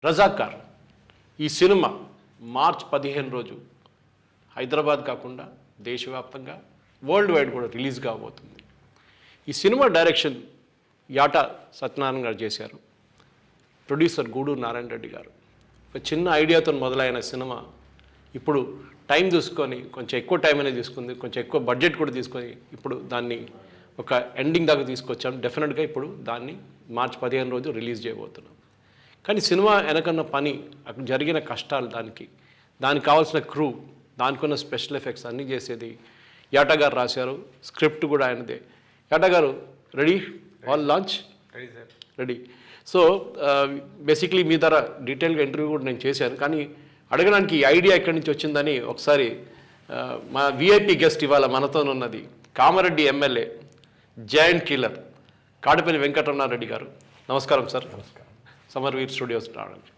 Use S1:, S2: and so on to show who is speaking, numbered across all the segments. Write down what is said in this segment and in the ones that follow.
S1: రజాకార్ ఈ cinema March 15 రోజు హైదరాబాద్ కాకుండా దేశవ్యాప్తంగా వరల్డ్ వైడ్ కూడా రిలీజ్ కాబోతుంది. ఈ సినిమా డైరెక్షన్ యాటా సత్యనారాయణ గారు చేశారు. ప్రొడ్యూసర్ గూడూరు నారాయణ రెడ్డి గారు. ఒక చిన్న ఐడియాతో మొదలైన సినిమా ఇప్పుడు టైం తీసుకొని కొంచెం ఎక్కువ టైం అనేది తీసుకుంది, కొంచెం ఎక్కువ బడ్జెట్ కూడా తీసుకొని ఇప్పుడు దాన్ని ఒక ఎండింగ్ దాకా తీసుకొచ్చాం. డెఫినెట్గా ఇప్పుడు దాన్ని మార్చ్ 15 రోజు రిలీజ్ చేయబోతున్నాం. కానీ సినిమా వెనకన్న పని, అక్కడ జరిగిన కష్టాలు, దానికి కావాల్సిన క్రూ, దానికి ఉన్న స్పెషల్ ఎఫెక్ట్స్ అన్నీ చేసేది యాటా గారు రాశారు. స్క్రిప్ట్ కూడా ఆయనదే. యాటా గారు ready? All launch ready. So basically మీ ద్వారా డీటెయిల్గా ఇంటర్వ్యూ కూడా నేను చేశాను. కానీ అడగడానికి ఈ ఐడియా ఎక్కడి నుంచి వచ్చిందని ఒకసారి మా విఐపి గెస్ట్ ఇవాళ మనతోనున్నది Kamareddy MLA giant killer Kadapalli Venkataramanareddy గారు. నమస్కారం సార్. నమస్కారం. సమర్వీర్ స్టూడియోస్ రావడానికి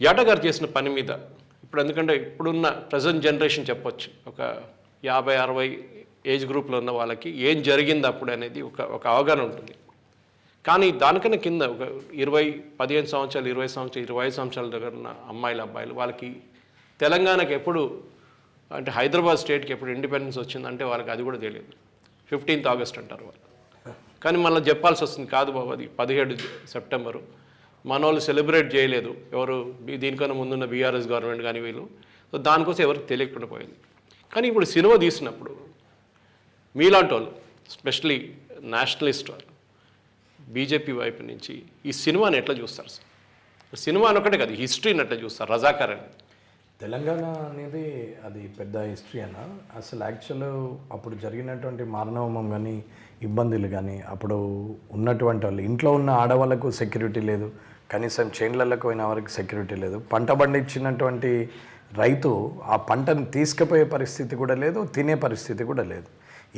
S1: యాటా గారు చేసిన పని మీద ఇప్పుడు, ఎందుకంటే ఇప్పుడున్న ప్రజెంట్ జనరేషన్ చెప్పొచ్చు, ఒక 50-60 ఏజ్ గ్రూప్లో ఉన్న వాళ్ళకి ఏం జరిగింది అప్పుడు అనేది ఒక అవగాహన ఉంటుంది. కానీ దానికన్నా కింద ఒక 15 సంవత్సరాలు 20 సంవత్సరాలు 25 సంవత్సరాల దగ్గర ఉన్న అమ్మాయిలు అబ్బాయిలు వాళ్ళకి తెలంగాణకి ఎప్పుడు, అంటే హైదరాబాద్ స్టేట్కి ఎప్పుడు ఇండిపెండెన్స్ వచ్చిందంటే వాళ్ళకి అది కూడా తెలియదు. 15th ఆగస్ట్ అంటారు వాళ్ళు. కానీ మళ్ళీ చెప్పాల్సి వస్తుంది, కాదు బాబు అది 17 సెప్టెంబరు, మన వాళ్ళు సెలబ్రేట్ చేయలేదు ఎవరు, దీనికన్నా ముందున్న బీఆర్ఎస్ గవర్నమెంట్ కానీ వీళ్ళు. సో దానికోసం ఎవరికి తెలియకుండా పోయింది. కానీ ఇప్పుడు సినిమా తీసినప్పుడు మీలాంటి వాళ్ళు, స్పెషలీ నేషనలిస్ట్ వాళ్ళు, బీజేపీ వైపు నుంచి ఈ సినిమాని ఎట్లా చూస్తారు సార్? సినిమా అని ఒకటే కదా, హిస్టరీని ఎట్లా చూస్తారు? రజాకార్ అని
S2: తెలంగాణ అనేది అది పెద్ద హిస్టరీ అన్న. అసలు యాక్చువల్ అప్పుడు జరిగినటువంటి మారణహోమం కానీ, ఇబ్బందులు కానీ, అప్పుడు ఉన్నటువంటి వాళ్ళు, ఇంట్లో ఉన్న ఆడవాళ్ళకు సెక్యూరిటీ లేదు, కనీసం చేన్లకు పోయిన వారికి సెక్యూరిటీ లేదు, పంట పండించినటువంటి రైతు ఆ పంటను తీసుకుపోయే పరిస్థితి కూడా లేదు, తినే పరిస్థితి కూడా లేదు.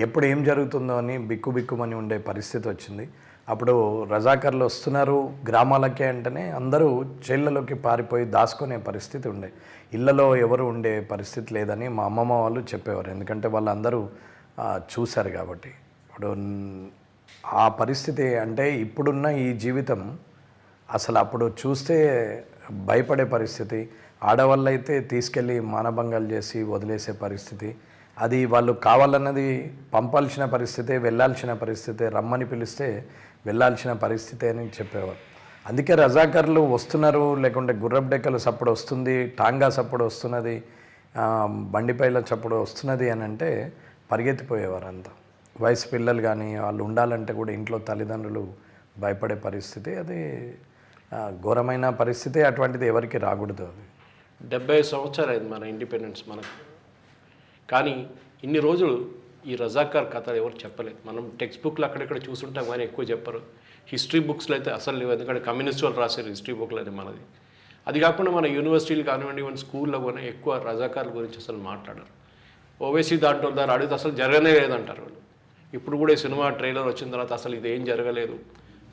S2: ఎప్పుడు ఏం జరుగుతుందో అని బిక్కుబిక్కుమని ఉండే పరిస్థితి వచ్చింది. అప్పుడు రజాకర్లు వస్తున్నారు గ్రామాలకే అంటేనే అందరూ జైళ్ళలోకి పారిపోయి దాచుకునే పరిస్థితి ఉండే, ఇళ్లలో ఎవరు ఉండే పరిస్థితి లేదని మా అమ్మమ్మ వాళ్ళు చెప్పేవారు. ఎందుకంటే వాళ్ళందరూ చూశారు కాబట్టి. ఇప్పుడు ఆ పరిస్థితి అంటే ఇప్పుడున్న ఈ జీవితం అసలు అప్పుడు చూస్తే భయపడే పరిస్థితి. ఆడవాళ్ళు అయితే తీసుకెళ్ళి మానభంగాలు చేసి వదిలేసే పరిస్థితి. అది వాళ్ళు కావాలన్నది పంపాల్సిన పరిస్థితి, వెళ్ళాల్సిన పరిస్థితి, రమ్మని పిలిస్తే వెళ్ళాల్సిన పరిస్థితి అని చెప్పేవారు. అందుకే రజాకర్లు వస్తున్నారు, లేకుంటే గుర్రపు డెక్కలు చప్పుడు వస్తుంది, టాంగా చప్పుడు వస్తున్నది, బండిపైల చప్పుడు వస్తున్నది అని అంటే పరిగెత్తిపోయేవారు అంతా. వయసు పిల్లలు కానీ వాళ్ళు ఉండాలంటే కూడా ఇంట్లో తల్లిదండ్రులు భయపడే పరిస్థితి. అది ఘోరమైన పరిస్థితి. అటువంటిది ఎవరికి రాకూడదు. అది
S1: 70 సంవత్సరాలు అయింది మన ఇండిపెండెన్స్ మనకు. కానీ ఇన్ని రోజులు ఈ రజాకార్ కథలు ఎవరు చెప్పలేదు. మనం టెక్స్ట్ బుక్లు అక్కడెక్కడ చూసుంటాం కానీ ఎక్కువ చెప్పరు. హిస్టరీ బుక్స్లో అయితే అసలు లేవు, ఎందుకంటే కమ్యూనిస్ట్ వాళ్ళు రాశారు హిస్టరీ బుక్లు అది మనది. అది కాకుండా మన యూనివర్సిటీలు కానివ్వండి, మన స్కూల్లో కూడా ఎక్కువ రజాకార్ల గురించి అసలు మాట్లాడరు. ఓవైసీ దాంట్లో ద్వారా అడిగితే అసలు జరగనే లేదంటారు వాళ్ళు. ఇప్పుడు కూడా ఈ సినిమా ట్రైలర్ వచ్చిన తర్వాత అసలు ఇది ఏం జరగలేదు,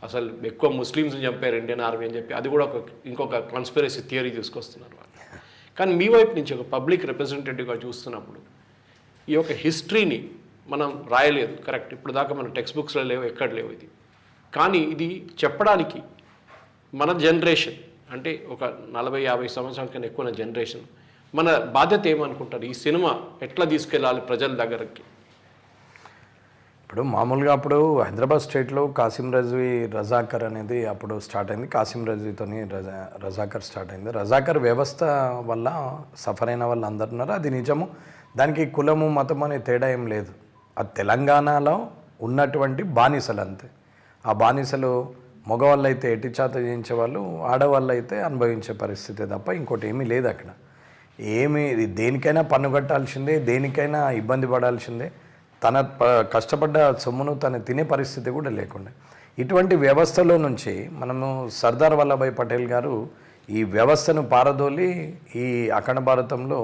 S1: అసలు ఎక్కువ ముస్లిమ్స్ని చంపారు ఇండియన్ ఆర్మీ అని చెప్పి అది కూడా ఇంకొక కాన్స్పిరసీ థియరీ తీసుకొస్తున్నారు వాళ్ళు. కానీ మీ వైపు నుంచి ఒక పబ్లిక్ రిప్రజెంటేటివ్గా చూస్తున్నప్పుడు ఈ యొక్క హిస్టరీని మనం రాయలేదు, కరెక్ట్, ఇప్పుడు దాకా మన టెక్స్ట్ బుక్స్లో లేవు, ఎక్కడ లేవు ఇది. కానీ ఇది చెప్పడానికి మన జనరేషన్, అంటే ఒక 40-50 సంవత్సరాల కన్నా ఎక్కువ జనరేషన్, మన బాధ్యత ఏమనుకుంటారు? ఈ సినిమా ఎట్లా తీసుకెళ్ళాలి ప్రజల దగ్గరకి?
S2: ఇప్పుడు మామూలుగా అప్పుడు హైదరాబాద్ స్టేట్లో కాసిం రజ్వీ రజాకర్ అనేది అప్పుడు స్టార్ట్ అయింది. కాసిం రజ్వీతోని రజాకర్ స్టార్ట్ అయింది. రజాకర్ వ్యవస్థ వల్ల సఫర్ అయిన వాళ్ళు అందరు ఉన్నారు, అది నిజము. దానికి కులము మతం అనే తేడా ఏం లేదు. అది తెలంగాణలో ఉన్నటువంటి బానిసలు అంతే. ఆ బానిసలు మగవాళ్ళు అయితే ఎటిచాత చేయించేవాళ్ళు, ఆడవాళ్ళు అయితే అనుభవించే పరిస్థితి తప్ప ఇంకోటి ఏమీ లేదు అక్కడ. దేనికైనా పన్ను కట్టాల్సిందే, దేనికైనా ఇబ్బంది పడాల్సిందే. తన కష్టపడ్డ సొమ్మును తను తినే పరిస్థితి కూడా లేకుండా ఇటువంటి వ్యవస్థలో నుంచి మనము సర్దార్ వల్లభాయ్ పటేల్ గారు ఈ వ్యవస్థను పారదోలి ఈ అఖండ భారతంలో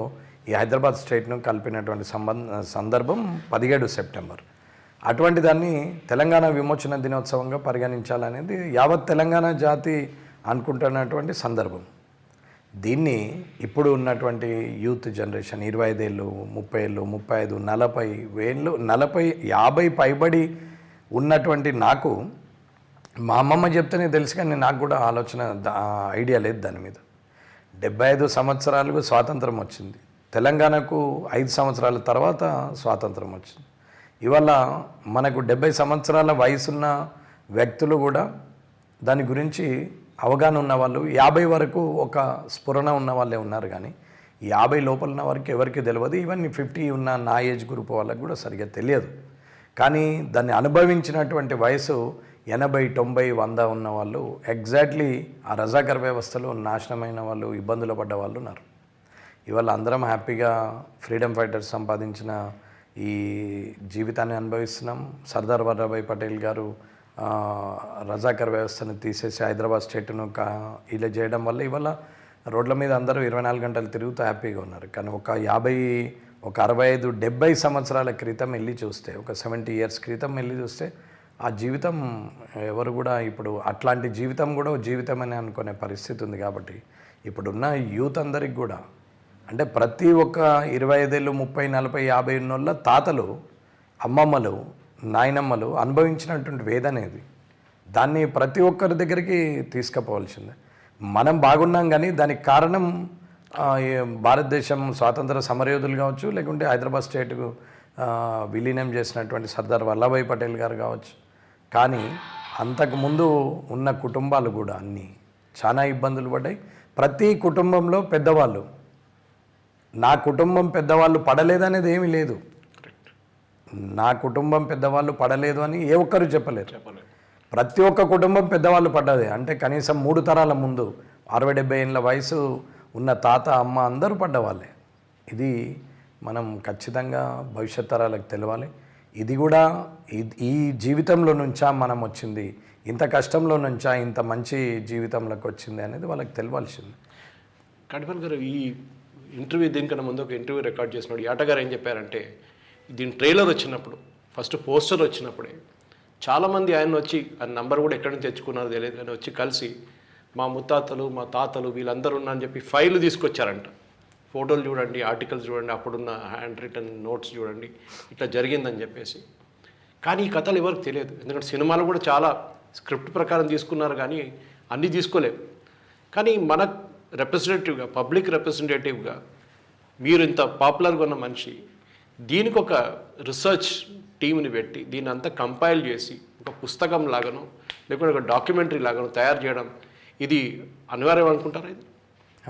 S2: ఈ హైదరాబాద్ స్టేట్ను కలిపినటువంటి సందర్భం 17 సెప్టెంబర్. అటువంటి దాన్ని తెలంగాణ విమోచన దినోత్సవంగా పరిగణించాలనేది యావత్ తెలంగాణ జాతి అనుకుంటున్నటువంటి సందర్భం. దీన్ని ఇప్పుడు ఉన్నటువంటి యూత్ జనరేషన్ 25 ఏళ్ళు, 30 ఏళ్ళు, 35, 40 ఏళ్ళు, 50 పైబడి ఉన్నటువంటి నాకు మా అమ్మమ్మ చెప్తేనే తెలుసు, కానీ నాకు కూడా ఆలోచన ఐడియా లేదు దాని మీద. 75 సంవత్సరాలకు స్వాతంత్రం వచ్చింది, తెలంగాణకు 5 సంవత్సరాల తర్వాత స్వాతంత్రం వచ్చింది. ఇవాళ మనకు 70 సంవత్సరాల వయసున్న వ్యక్తులు కూడా దాని గురించి అవగాహన ఉన్న వాళ్ళు 50 వరకు ఒక స్ఫురణ ఉన్న వాళ్ళే ఉన్నారు, కానీ 50 లోపల ఉన్న వరకు ఎవరికి తెలియదు. ఈవెన్ 50 ఉన్న నా ఏజ్ గ్రూప్ వాళ్ళకి కూడా సరిగ్గా తెలియదు. కానీ దాన్ని అనుభవించినటువంటి వయసు 80, 90, 100 ఉన్న వాళ్ళు, ఎగ్జాక్ట్లీ ఆ రజాకర్ వ్యవస్థలో నాశనమైన వాళ్ళు, ఇబ్బందులు పడ్డ వాళ్ళు ఉన్నారు. ఇవాళ అందరం హ్యాపీగా ఫ్రీడమ్ ఫైటర్స్ సంపాదించిన ఈ జీవితాన్ని అనుభవిస్తున్నాం. సర్దార్ వల్లభాయ్ పటేల్ గారు రజాకర్ వ్యవస్థను తీసేసి హైదరాబాద్ స్టేట్ను ఇలా చేయడం వల్ల ఇవాళ రోడ్ల మీద అందరూ 24 గంటలు తిరుగుతూ హ్యాపీగా ఉన్నారు. కానీ ఒక 65, 70 సంవత్సరాల క్రితం వెళ్ళి చూస్తే, ఒక 70 ఇయర్స్ క్రితం వెళ్ళి చూస్తే ఆ జీవితం ఎవరు కూడా ఇప్పుడు అట్లాంటి జీవితం కూడా జీవితం అని అనుకునే పరిస్థితి ఉంది. కాబట్టి ఇప్పుడున్న యూత్ అందరికి కూడా, అంటే ప్రతి ఒక్క 25 ఏళ్ళు, 30, 40, 50 ఉన్నోళ్ళ తాతలు, అమ్మమ్మలు, నాయనమ్మలు అనుభవించినటువంటి వేదన ఇది. దాన్ని ప్రతి ఒక్కరి దగ్గరికి తీసుకుపోవాల్సిందే. మనం బాగున్నాం, కానీ దానికి కారణం భారతదేశం స్వాతంత్ర సమరయోధులు కావచ్చు, లేకుంటే హైదరాబాద్ స్టేట్కు విలీనం చేసినటువంటి సర్దార్ వల్లభాయ్ పటేల్ గారు కావచ్చు. కానీ అంతకుముందు ఉన్న కుటుంబాలు కూడా అన్నీ చాలా ఇబ్బందులు పడ్డాయి. ప్రతి కుటుంబంలో పెద్దవాళ్ళు, నా కుటుంబం పెద్దవాళ్ళు పడలేదనేది ఏమీ లేదు. నా కుటుంబం పెద్దవాళ్ళు పడలేదు అని ఏ ఒక్కరు చెప్పలేరు. ప్రతి ఒక్క కుటుంబం పెద్దవాళ్ళు పడ్డదే. అంటే కనీసం 3 తరాల ముందు 60-70 ఏళ్ళ వయసు ఉన్న తాత, అమ్మ అందరూ పడ్డవాళ్ళే. ఇది మనం ఖచ్చితంగా భవిష్యత్ తరాలకు తెలవాలి. ఇది కూడా ఈ జీవితంలో నుంచా మనం వచ్చింది, ఇంత కష్టంలో నుంచా ఇంత మంచి జీవితంలోకి వచ్చింది అనేది వాళ్ళకి తెలవాల్సింది.
S1: కడిపల్ గారు, ఈ ఇంటర్వ్యూ దీనికన్నా ముందు ఒక ఇంటర్వ్యూ రికార్డ్ చేసినప్పుడు యాట గారు ఏం చెప్పారంటే, దీని ట్రైలర్ వచ్చినప్పుడు, ఫస్ట్ పోస్టర్ వచ్చినప్పుడే చాలామంది ఆయన వచ్చి ఆ నంబర్ కూడా ఎక్కడి నుంచి తెచ్చుకున్నారో తెలియదు, కానీ వచ్చి కలిసి మా ముత్తాతలు, మా తాతలు వీళ్ళందరూ ఉన్నారని చెప్పి ఫైల్ తీసుకొచ్చారంట. ఫోటోలు చూడండి, ఆర్టికల్స్ చూడండి, అప్పుడున్న హ్యాండ్ రిటర్న్ నోట్స్ చూడండి, ఇట్లా జరిగిందని చెప్పేసి. కానీ ఈ కథలు ఎవరికి తెలియదు, ఎందుకంటే సినిమాలు కూడా చాలా స్క్రిప్ట్ ప్రకారం తీసుకున్నారు, కానీ అన్నీ తీసుకోలేవు. కానీ మన రిప్రజెంటేటివ్గా, పబ్లిక్ రిప్రజెంటేటివ్గా మీరు ఇంత పాపులర్గా ఉన్న మనిషి, దీనికి ఒక రీసెర్చ్ టీంని పెట్టి దీన్ని అంతా కంపైల్ చేసి ఒక పుస్తకం లాగానో లేకుంటే ఒక డాక్యుమెంటరీ లాగానో తయారు చేయడం, ఇది అనివార్యం అనుకుంటారా? ఇది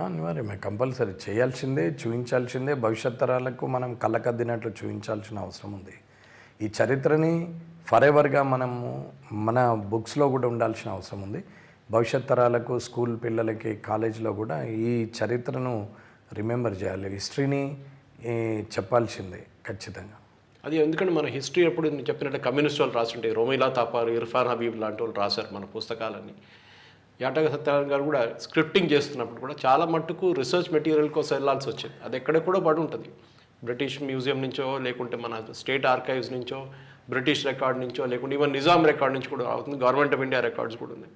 S2: అనివార్యమే, కంపల్సరీ చేయాల్సిందే, చూపించాల్సిందే. భవిష్యత్ తరాలకు మనం కళ్ళకద్దినట్లు చూపించాల్సిన అవసరం ఉంది. ఈ చరిత్రని ఫరెవర్గా మనము మన బుక్స్లో కూడా ఉండాల్సిన అవసరం ఉంది. భవిష్యత్ తరాలకు, స్కూల్ పిల్లలకి, కాలేజీలో కూడా ఈ చరిత్రను రిమెంబర్ చేయాలి, హిస్టరీని చెప్పాల్సిందే ఖచ్చితంగా.
S1: అది ఎందుకంటే మన హిస్టరీ ఎప్పుడు నేను చెప్పినట్టు కమ్యూనిస్ట్ వాళ్ళు రాస్తుంటే, రోమిలా తాపారు, ఇర్ఫాన్ హబీబ్ లాంటి వాళ్ళు రాశారు మన పుస్తకాలన్నీ. యాటగ సత్యనారాయణ గారు కూడా స్క్రిప్టింగ్ చేస్తున్నప్పుడు కూడా చాలా మట్టుకు రీసెర్చ్ మెటీరియల్ కోసం వెళ్ళాల్సి వచ్చింది. అది ఎక్కడెక్కడో పడి ఉంటుంది, బ్రిటిష్ మ్యూజియం నుంచో, లేకుంటే మన స్టేట్ ఆర్కైవ్స్ నుంచో, బ్రిటిష్ రికార్డ్ నుంచో, లేకుంటే ఈవెన్ నిజాం రికార్డ్ నుంచి కూడా అవుతుంది, గవర్నమెంట్ ఆఫ్ ఇండియా రికార్డ్స్ కూడా ఉన్నాయి.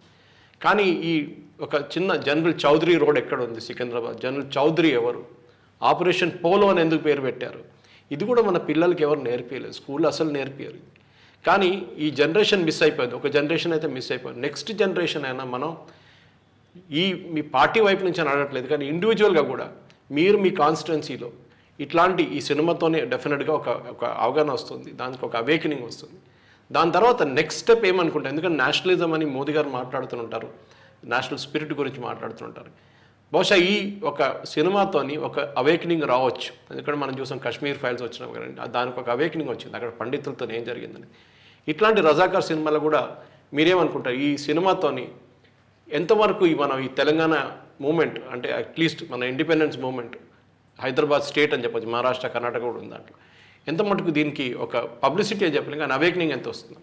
S1: కానీ ఈ ఒక చిన్న జనరల్ చౌదరి రోడ్ ఎక్కడ ఉంది సికింద్రాబాద్, జనరల్ చౌదరి ఎవరు, ఆపరేషన్ పోలో అని ఎందుకు పేరు పెట్టారు, ఇది కూడా మన పిల్లలకి ఎవరు నేర్పించలేదు, స్కూల్లో అసలు నేర్పించారు. కానీ ఈ జనరేషన్ మిస్ అయిపోయింది, ఒక జనరేషన్ అయితే మిస్ అయిపోయింది. నెక్స్ట్ జనరేషన్ అయినా మనం మీ పార్టీ వైపు నుంచి అని అడగట్లేదు, కానీ ఇండివిజువల్గా కూడా మీరు మీ కాన్స్టిట్యున్సీలో ఇట్లాంటి ఈ సినిమాతోనే డెఫినెట్గా ఒక అవగాహన వస్తుంది, దానికి ఒక అవేకనింగ్ వస్తుంది. దాని తర్వాత నెక్స్ట్ స్టెప్ ఏమనుకుంటారు, ఎందుకంటే నేషనలిజం అని మోదీ గారు మాట్లాడుతుంటారు, నేషనల్ స్పిరిట్ గురించి మాట్లాడుతుంటారు. బహుశా ఈ ఒక సినిమాతోని ఒక అవేకనింగ్ రావచ్చు. ఎందుకంటే మనం చూసాం కాశ్మీర్ ఫైల్స్ వచ్చినాం కానీ దానికి ఒక అవేకనింగ్ వచ్చింది, అక్కడ పండితులతో ఏం జరిగిందని. ఇట్లాంటి రజాకార్ సినిమాలో కూడా మీరేమనుకుంటారు, ఈ సినిమాతోని ఎంతవరకు మనం ఈ తెలంగాణ మూమెంట్, అంటే అట్లీస్ట్ మన ఇండిపెండెన్స్ మూమెంట్, హైదరాబాద్ స్టేట్ అని చెప్పచ్చు, మహారాష్ట్ర, కర్ణాటక కూడా ఉంది దాంట్లో, ఎంత మటుకు దీనికి ఒక పబ్లిసిటీ అని చెప్పలేం, కానీ అవేకనింగ్ ఎంత వస్తుంది?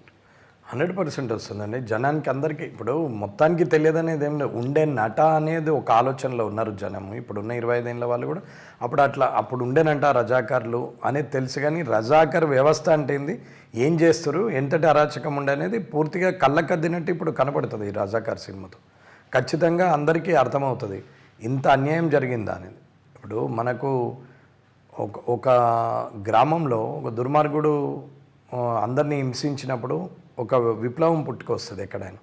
S2: 100% వస్తుందండి. జనానికి అందరికీ ఇప్పుడు మొత్తానికి తెలియదనేది ఏం లేదు, ఉండే నట అనేది ఒక ఆలోచనలో ఉన్నారు జనము. ఇప్పుడున్న 25 ఏళ్ళ వాళ్ళు కూడా అప్పుడు ఉండేనంట రజాకార్లు అనేది తెలుసు, కానీ రజాకర్ వ్యవస్థ అంటే ఏంది, ఏం చేస్తారు, ఎంతటి అరాచకం ఉండే అనేది పూర్తిగా కళ్ళకద్దినట్టు ఇప్పుడు కనపడుతుంది ఈ రజాకార్ సినిమాతో. ఖచ్చితంగా అందరికీ అర్థమవుతుంది ఇంత అన్యాయం జరిగిందా అనేది. ఇప్పుడు మనకు ఒక గ్రామంలో ఒక దుర్మార్గుడు అందరినీ హింసించినప్పుడు ఒక విప్లవం పుట్టుకొస్తుంది ఎక్కడైనా.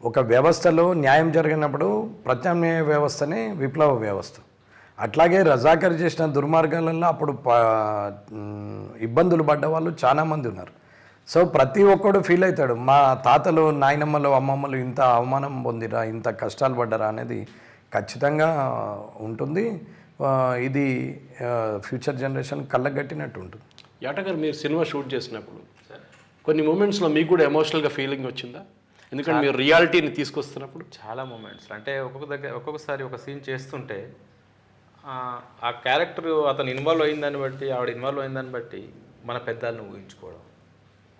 S2: ఒక వ్యవస్థలో న్యాయం జరిగినప్పుడు ప్రత్యామ్నాయ వ్యవస్థనే విప్లవ వ్యవస్థ. అట్లాగే రజాకర్ చేసిన దుర్మార్గాలలో అప్పుడు ఇబ్బందులు పడ్డ వాళ్ళు చాలామంది ఉన్నారు. సో ప్రతి ఒక్కడు ఫీల్ అవుతాడు, మా తాతలు నాయనమ్మలు అమ్మమ్మలు ఇంత అవమానం పొందిరా, ఇంత కష్టాలు పడ్డరా అనేది ఖచ్చితంగా ఉంటుంది. ఇది ఫ్యూచర్ జనరేషన్ కళ్ళగట్టినట్టు ఉంటుంది.
S1: యాటగారు, మీరు సినిమా షూట్ చేసినప్పుడు కొన్ని మూమెంట్స్లో మీకు కూడా ఎమోషనల్గా ఫీలింగ్ వచ్చిందా? ఎందుకంటే మీరు రియాలిటీని తీసుకొస్తున్నప్పుడు
S3: చాలా మూమెంట్స్ అంటే ఒక్కొక్కసారి ఒక సీన్ చేస్తుంటే ఆ క్యారెక్టర్ అతను ఇన్వాల్వ్ అయిందాన్ని బట్టి, ఆవిడ ఇన్వాల్వ్ అయిందాన్ని బట్టి మన పెద్దలను ఊహించుకోవడం,